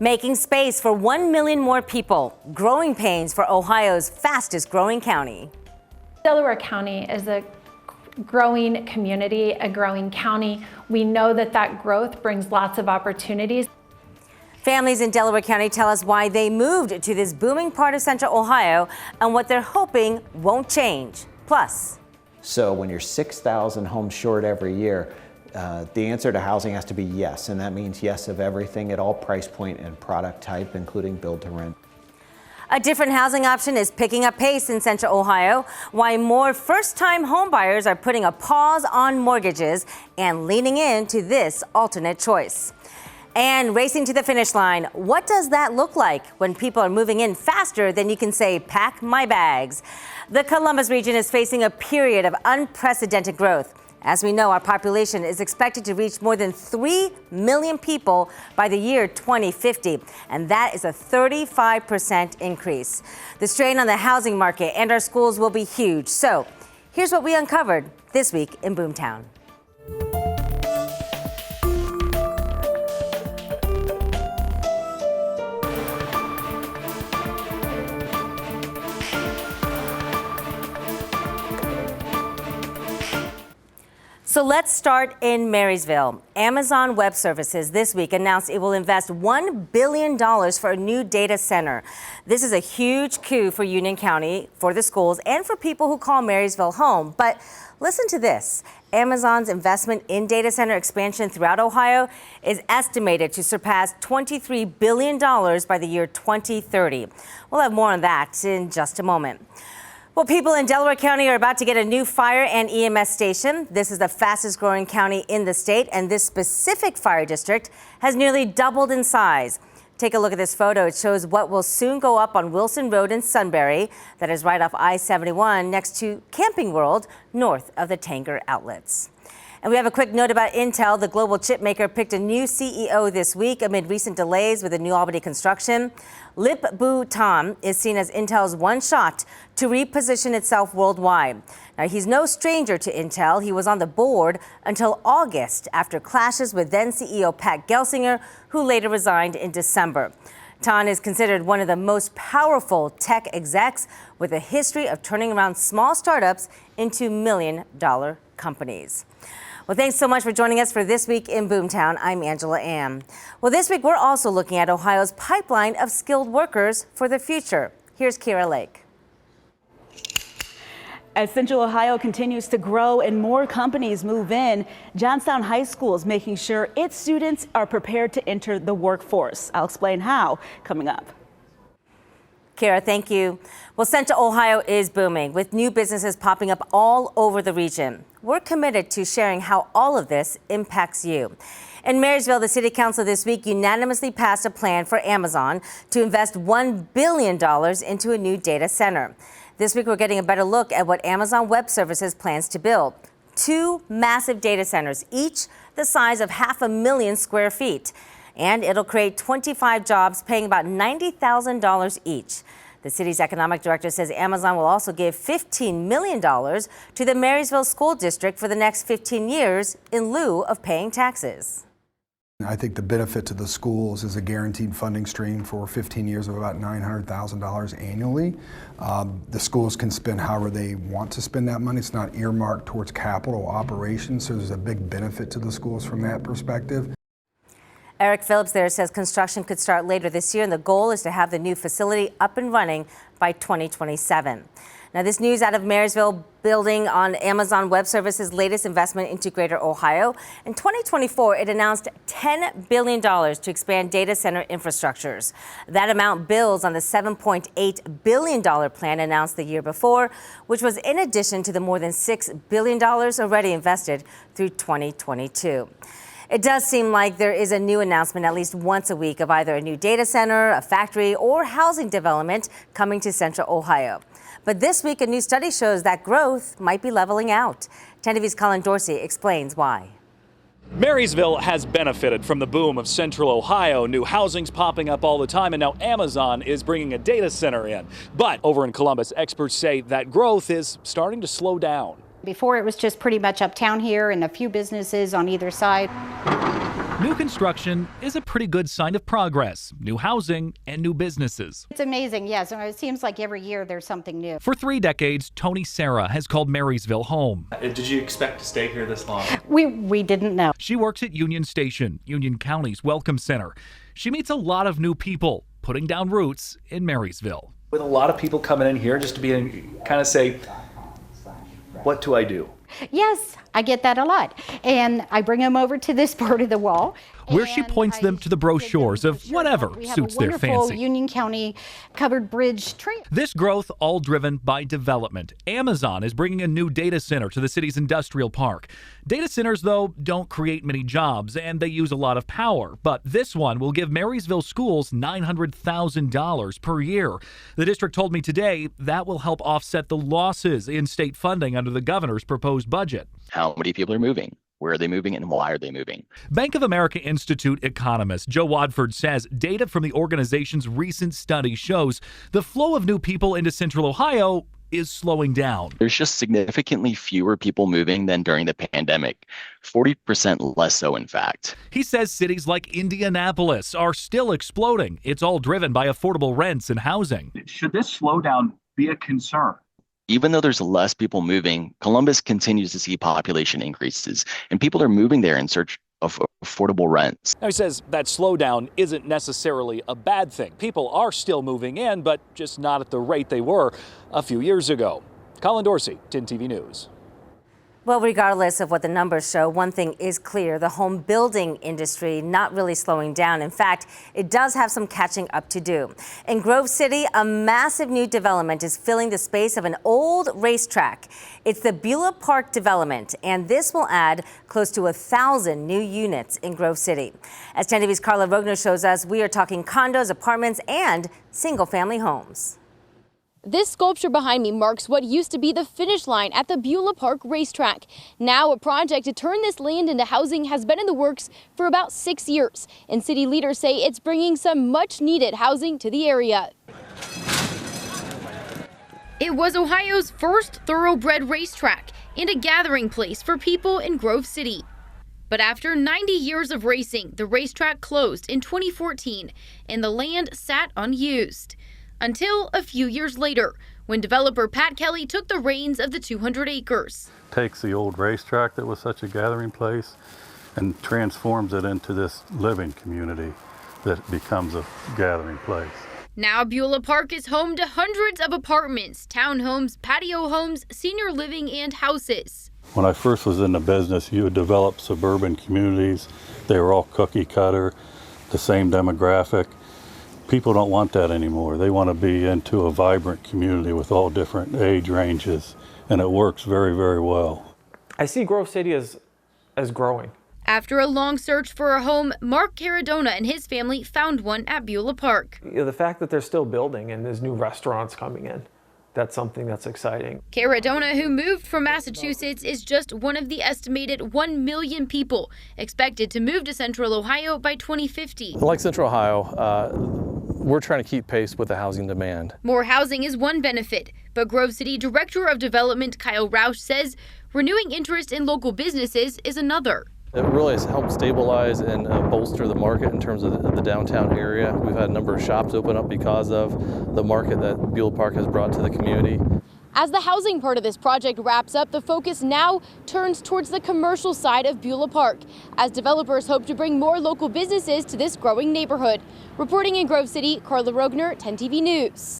Making space for 1 million more people. Growing pains for Ohio's fastest growing county. Delaware County is a growing community, a growing county. We know that that growth brings lots of opportunities. Families in Delaware County tell us why they moved to this booming part of Central Ohio and what they're hoping won't change. Plus. So when you're 6,000 homes short every year, the answer to housing has to be yes, and that means yes of everything at all price point and product type, including build to rent. A different housing option is picking up pace in Central Ohio, why more first-time homebuyers are putting a pause on mortgages and leaning into this alternate choice. And racing to the finish line, what does that look like when people are moving in faster than you can say, pack my bags? The Columbus region is facing a period of unprecedented growth. As we know, our population is expected to reach more than 3 million people by the year 2050, and that is a 35% increase. The strain on the housing market and our schools will be huge. So here's what we uncovered this week in Boomtown. So let's start in Marysville. Amazon Web Services this week announced it will invest $1 billion for a new data center. This is a huge coup for Union County, for the schools, and for people who call Marysville home. But listen to this. Amazon's investment in data center expansion throughout Ohio is estimated to surpass $23 billion by the year 2030. We'll have more on that in just a moment. Well, people in Delaware County are about to get a new fire and EMS station. This is the fastest growing county in the state, and this specific fire district has nearly doubled in size. Take a look at this photo. It shows what will soon go up on Wilson Road in Sunbury, that is right off I-71 next to Camping World, north of the Tanger outlets. And we have a quick note about Intel. The global chip maker picked a new CEO this week amid recent delays with the New Albany construction. Lip-Bu Tan is seen as Intel's one shot to reposition itself worldwide. Now, he's no stranger to Intel. He was on the board until August after clashes with then CEO Pat Gelsinger, who later resigned in December. Tan is considered one of the most powerful tech execs with a history of turning around small startups into million-dollar companies. Well, thanks so much for joining us for This Week in Boomtown. I'm Angela Am. Well, this week we're also looking at Ohio's pipeline of skilled workers for the future. Here's Kira Lake. As Central Ohio continues to grow and more companies move in, Johnstown High School is making sure its students are prepared to enter the workforce. I'll explain how coming up. Kara, thank you. Well, Central Ohio is booming with new businesses popping up all over the region. We're committed to sharing how all of this impacts you. In Marysville, the City Council this week unanimously passed a plan for Amazon to invest $1 billion into a new data center. This week, we're getting a better look at what Amazon Web Services plans to build. 2 massive data centers, each the size of 500,000 square feet. And it'll create 25 jobs paying about $90,000 each. The city's economic director says Amazon will also give $15 million to the Marysville School District for the next 15 years in lieu of paying taxes. I think the benefit to the schools is a guaranteed funding stream for 15 years of about $900,000 annually. The schools can spend however they want to spend that money. It's not earmarked towards capital operations, so there's a big benefit to the schools from that perspective. Eric Phillips there says construction could start later this year, and the goal is to have the new facility up and running by 2027. Now, this news out of Marysville, building on Amazon Web Services' latest investment into Greater Ohio. In 2024, it announced $10 billion to expand data center infrastructures. That amount builds on the $7.8 billion plan announced the year before, which was in addition to the more than $6 billion already invested through 2022. It does seem like there is a new announcement at least once a week of either a new data center, a factory, or housing development coming to Central Ohio. But this week, a new study shows that growth might be leveling out. 10 TV's Colin Dorsey explains why. Marysville has benefited from the boom of Central Ohio. New housing's popping up all the time, and now Amazon is bringing a data center in. But over in Columbus, experts say that growth is starting to slow down. Before, it was just pretty much uptown here and a few businesses on either side. New construction is a pretty good sign of progress, new housing and new businesses. It's amazing, yes. It seems like every year there's something new. For 3 decades, Tony Serra has called Marysville home. Did you expect to stay here this long? We didn't know. She works at Union Station, Union County's Welcome Center. She meets a lot of new people putting down roots in Marysville. With a lot of people coming in here just to be kind of say, what do I do? Yes, I get that a lot. And I bring them over to this part of the wall. Where she points them to the brochures of whatever suits their fancy. We have a wonderful Union County covered bridge train. This growth all driven by development. Amazon is bringing a new data center to the city's industrial park. Data centers, though, don't create many jobs and they use a lot of power. But this one will give Marysville schools $900,000 per year. The district told me today that will help offset the losses in state funding under the governor's proposed budget. How many people are moving? Where are they moving and why are they moving? Bank of America Institute economist Joe Wadford says data from the organization's recent study shows the flow of new people into Central Ohio is slowing down. There's just significantly fewer people moving than during the pandemic, 40% less so, in fact. He says cities like Indianapolis are still exploding. It's all driven by affordable rents and housing. Should this slowdown be a concern? Even though there's less people moving, Columbus continues to see population increases, and people are moving there in search of affordable rents. Now, he says that slowdown isn't necessarily a bad thing. People are still moving in, but just not at the rate they were a few years ago. Colin Dorsey, 10 TV News. Well, regardless of what the numbers show, one thing is clear: the home building industry not really slowing down. In fact, it does have some catching up to do. In Grove City, a massive new development is filling the space of an old racetrack. It's the Beulah Park development, and this will add close to 1,000 new units in Grove City. As 10 TV's Carla Rogner shows us, we are talking condos, apartments, and single-family homes. This sculpture behind me marks what used to be the finish line at the Beulah Park racetrack. Now a project to turn this land into housing has been in the works for about 6 years, and city leaders say it's bringing some much needed housing to the area. It was Ohio's first thoroughbred racetrack and a gathering place for people in Grove City. But after 90 years of racing, the racetrack closed in 2014 and the land sat unused. Until a few years later, when developer Pat Kelly took the reins of the 200 acres. Takes the old racetrack that was such a gathering place and transforms it into this living community that becomes a gathering place. Now Beulah Park is home to hundreds of apartments, townhomes, patio homes, senior living, and houses. When I first was in the business, you would develop suburban communities. They were all cookie cutter, the same demographic. People don't want that anymore. They want to be into a vibrant community with all different age ranges, and it works very, very well. I see Grove City as growing. After a long search for a home, Mark Caradona and his family found one at Beulah Park. The fact that they're still building and there's new restaurants coming in, that's something that's exciting. Caradona, who moved from Massachusetts, is just one of the estimated 1 million people expected to move to Central Ohio by 2050. Like Central Ohio, we're trying to keep pace with the housing demand. More housing is one benefit, but Grove City Director of Development Kyle Roush says renewing interest in local businesses is another. It really has helped stabilize and bolster the market in terms of the downtown area. We've had a number of shops open up because of the market that Beulah Park has brought to the community. As the housing part of this project wraps up, the focus now turns towards the commercial side of Beulah Park, as developers hope to bring more local businesses to this growing neighborhood. Reporting in Grove City, Carla Rogner, 10 TV News.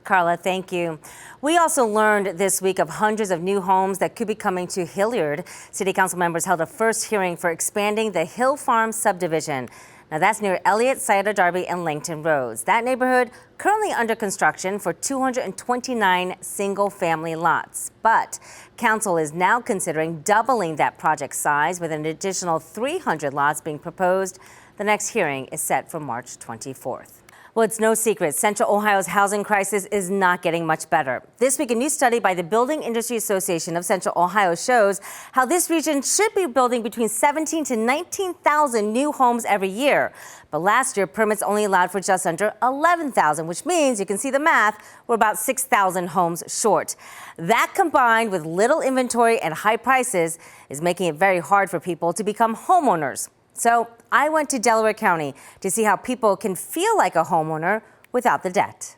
Carla, thank you. We also learned this week of hundreds of new homes that could be coming to Hilliard. City Council members held a first hearing for expanding the Hill Farm subdivision. Now that's near Elliott, Scioto Darby, and Langton Roads. That neighborhood currently under construction for 229 single-family lots. But council is now considering doubling that project size with an additional 300 lots being proposed. The next hearing is set for March 24th. Well, it's no secret, Central Ohio's housing crisis is not getting much better. This week, a new study by the Building Industry Association of Central Ohio shows how this region should be building between 17 to 19,000 new homes every year. But last year, permits only allowed for just under 11,000, which means, you can see the math, we're about 6,000 homes short. That, combined with little inventory and high prices, is making it very hard for people to become homeowners. So I went to Delaware County to see how people can feel like a homeowner without the debt.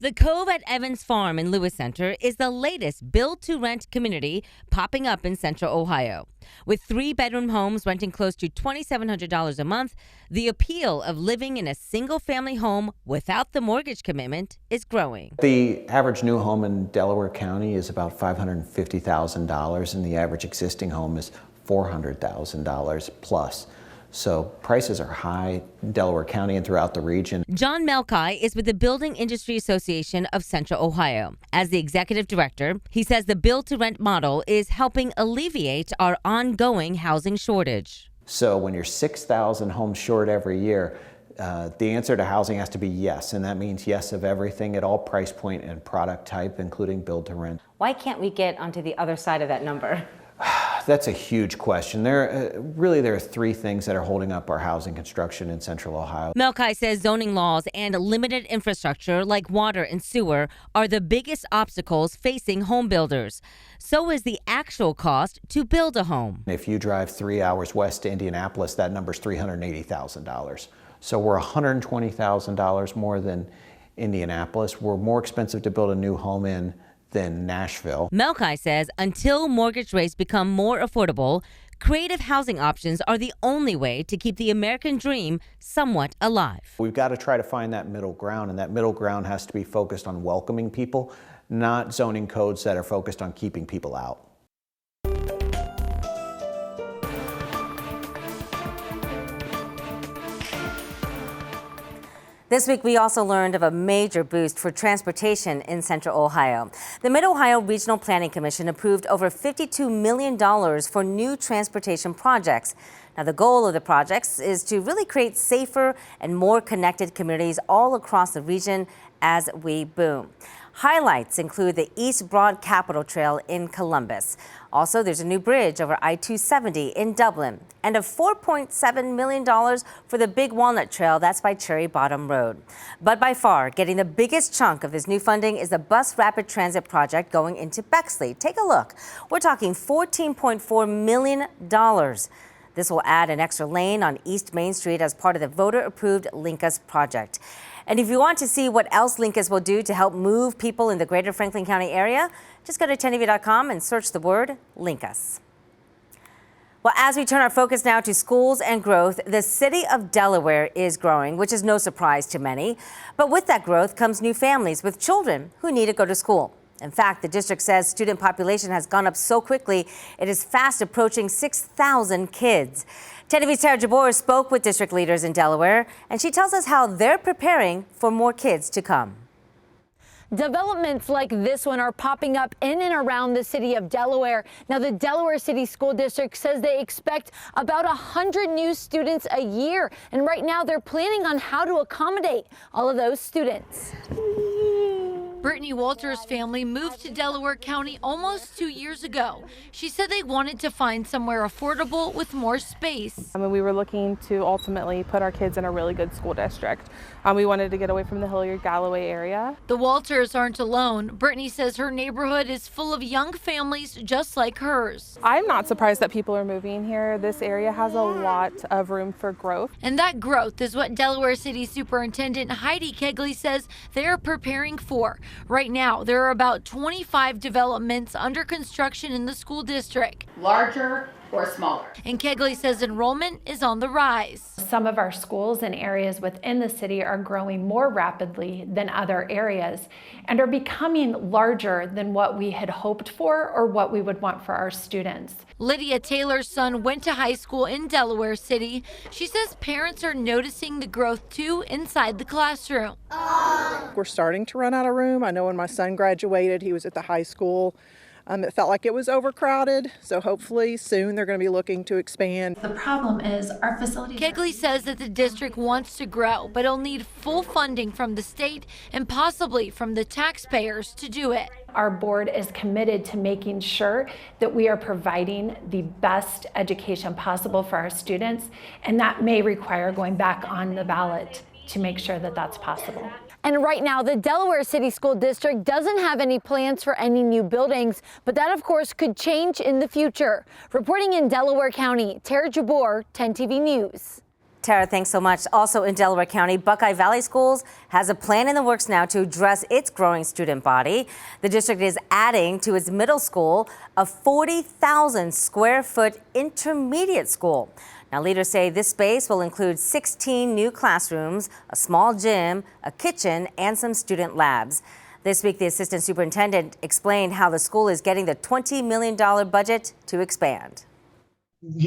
The Cove at Evans Farm in Lewis Center is the latest build-to-rent community popping up in Central Ohio. With 3-bedroom homes renting close to $2,700 a month, the appeal of living in a single-family home without the mortgage commitment is growing. The average new home in Delaware County is about $550,000, and the average existing home is $400,000 plus. So prices are high in Delaware County and throughout the region. John Melkai is with the Building Industry Association of Central Ohio. As the executive director, he says the build-to-rent model is helping alleviate our ongoing housing shortage. So when you're 6,000 homes short every year, the answer to housing has to be yes, and that means yes of everything at all price point and product type, including build-to-rent. Why can't we get onto the other side of that number? That's a huge question. There are 3 things that are holding up our housing construction in Central Ohio. Melkai says zoning laws and limited infrastructure like water and sewer are the biggest obstacles facing home builders. So is the actual cost to build a home. If you drive 3 hours west to Indianapolis, that number's $380,000. So we're $120,000 more than Indianapolis. We're more expensive to build a new home in than Nashville. Melkai says until mortgage rates become more affordable, creative housing options are the only way to keep the American dream somewhat alive. We've got to try to find that middle ground, and that middle ground has to be focused on welcoming people, not zoning codes that are focused on keeping people out. This week, we also learned of a major boost for transportation in Central Ohio. The Mid-Ohio Regional Planning Commission approved over $52 million for new transportation projects. Now, the goal of the projects is to really create safer and more connected communities all across the region as we boom. Highlights include the East Broad Capitol Trail in Columbus. Also, there's a new bridge over I-270 in Dublin and a $4.7 million for the Big Walnut Trail, that's by Cherry Bottom Road. But by far, getting the biggest chunk of this new funding is the Bus Rapid Transit project going into Bexley. Take a look. We're talking $14.4 million. This will add an extra lane on East Main Street as part of the voter-approved Linkus project. And if you want to see what else Linkus will do to help move people in the greater Franklin County area, just go to 10TV.com and search the word Linkus. Well, as we turn our focus now to schools and growth, the city of Delaware is growing, which is no surprise to many. But with that growth comes new families with children who need to go to school. In fact, the district says student population has gone up so quickly, it is fast approaching 6,000 kids. 10TV's Tara Jabor spoke with district leaders in Delaware, and she tells us how they're preparing for more kids to come. Developments like this one are popping up in and around the city of Delaware. Now, the Delaware City School District says they expect about 100 new students a year. And right now they're planning on how to accommodate all of those students. Brittany Walters' family moved to Delaware County almost 2 years ago. She said they wanted to find somewhere affordable with more space. We were looking to ultimately put our kids in a really good school district. We wanted to get away from the Hilliard-Galloway area. The Walters aren't alone. Brittany says her neighborhood is full of young families just like hers. I'm not surprised that people are moving here. This area has a lot of room for growth. And that growth is what Delaware City Superintendent Heidi Kegley says they're preparing for. Right now, there are about 25 developments under construction in the school district. Larger or smaller. And Kegley says enrollment is on the rise. Some of our schools and areas within the city are growing more rapidly than other areas and are becoming larger than what we had hoped for or what we would want for our students. Lydia Taylor's son went to high school in Delaware City. She says parents are noticing the growth too inside the classroom. We're starting to run out of room. I know when my son graduated, he was at the high school. It felt like it was overcrowded, so hopefully soon they're going to be looking to expand. The problem is our facilities. Kegley says that the district wants to grow, but it'll need full funding from the state and possibly from the taxpayers to do it. Our board is committed to making sure that we are providing the best education possible for our students, and that may require going back on the ballot to make sure that that's possible. And right now, the Delaware City School District doesn't have any plans for any new buildings, but that, of course, could change in the future. Reporting in Delaware County, Tara Jabor, 10 TV News. Tara, thanks so much. Also in Delaware County, Buckeye Valley Schools has a plan in the works now to address its growing student body. The district is adding to its middle school a 40,000 square foot intermediate school. Now, leaders say this space will include 16 new classrooms, a small gym, a kitchen, and some student labs. This week, the assistant superintendent explained how the school is getting the $20 million budget to expand.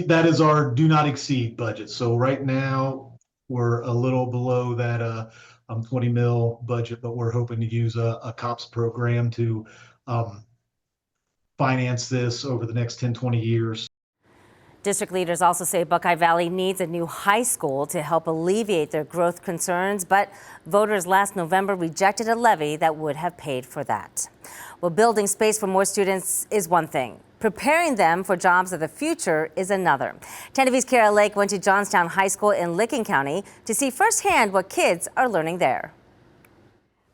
That is our do not exceed budget. So right now we're a little below that 20 mil budget, but we're hoping to use a COPS program to finance this over the next 10, 20 years. District leaders also say Buckeye Valley needs a new high school to help alleviate their growth concerns, but voters last November rejected a levy that would have paid for that. Well, building space for more students is one thing. Preparing them for jobs of the future is another. 10 TV's Kara Lake went to Johnstown High School in Licking County to see firsthand what kids are learning there.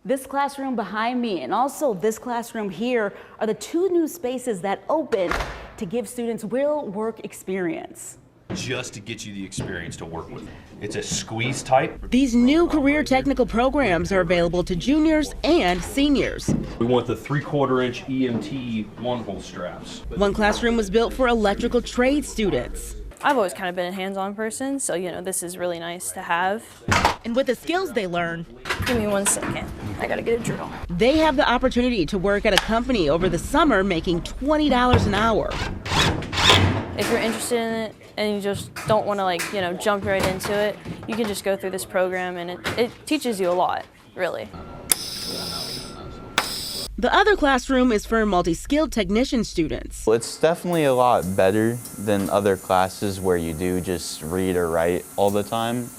This classroom behind me and also this classroom here are the two new spaces that opened to give students real work experience. Just to get you the experience to work with. It's a squeeze type. These new career technical programs are available to juniors and seniors. We want the 3/4-inch EMT one-hole straps. One classroom was built for electrical trade students. I've always kind of been a hands-on person, so this is really nice to have. And with the skills they learn, Give me 1 second. I gotta get a drill. they have the opportunity to work at a company over the summer making $20 an hour. If you're interested in it and you just don't want to jump right into it, you can just go through this program and it teaches you a lot, really. The other classroom is for multi-skilled technician students. It's definitely a lot better than other classes where you do just read or write all the time.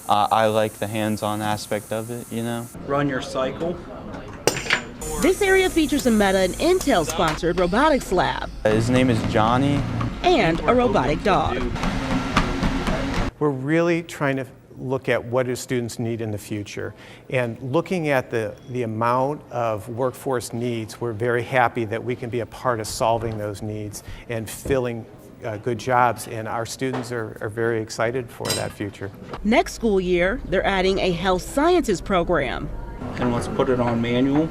I like the hands-on aspect of it, Run your cycle. This area features a Meta and Intel-sponsored robotics lab. His name is Johnny. And a robotic dog. We're really trying to look at what do students need in the future. And looking at the amount of workforce needs, we're very happy that we can be a part of solving those needs and filling good jobs, and our students are very excited for that future. Next school year, they're adding a health sciences program. And let's put it on manual.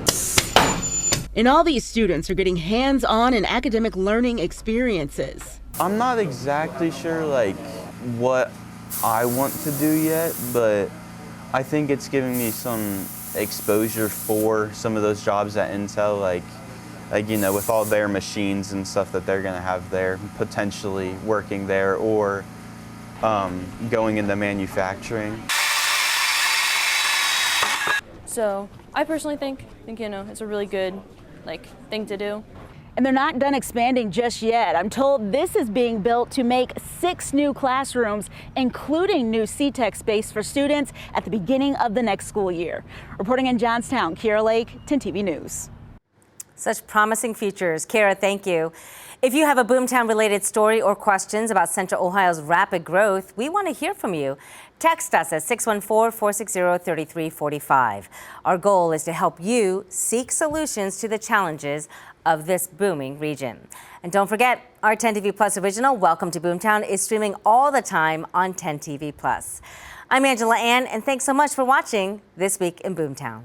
And all these students are getting hands-on and academic learning experiences. I'm not exactly sure what I want to do yet, but I think it's giving me some exposure for some of those jobs at Intel, with all their machines and stuff that they're gonna have there, potentially working there or going into manufacturing. So I personally think it's a really good thing to do. And they're not done expanding just yet. I'm told this is being built to make 6 new classrooms, including new C-Tech space for students at the beginning of the next school year. Reporting in Johnstown, Kara Lake, 10 TV News. Such promising futures. Kara, thank you. If you have a Boomtown-related story or questions about Central Ohio's rapid growth, we want to hear from you. Text us at 614-460-3345. Our goal is to help you seek solutions to the challenges of this booming region. And don't forget, our 10 TV Plus original, Welcome to Boomtown, is streaming all the time on 10 TV Plus. I'm Angela Ann, and thanks so much for watching This Week in Boomtown.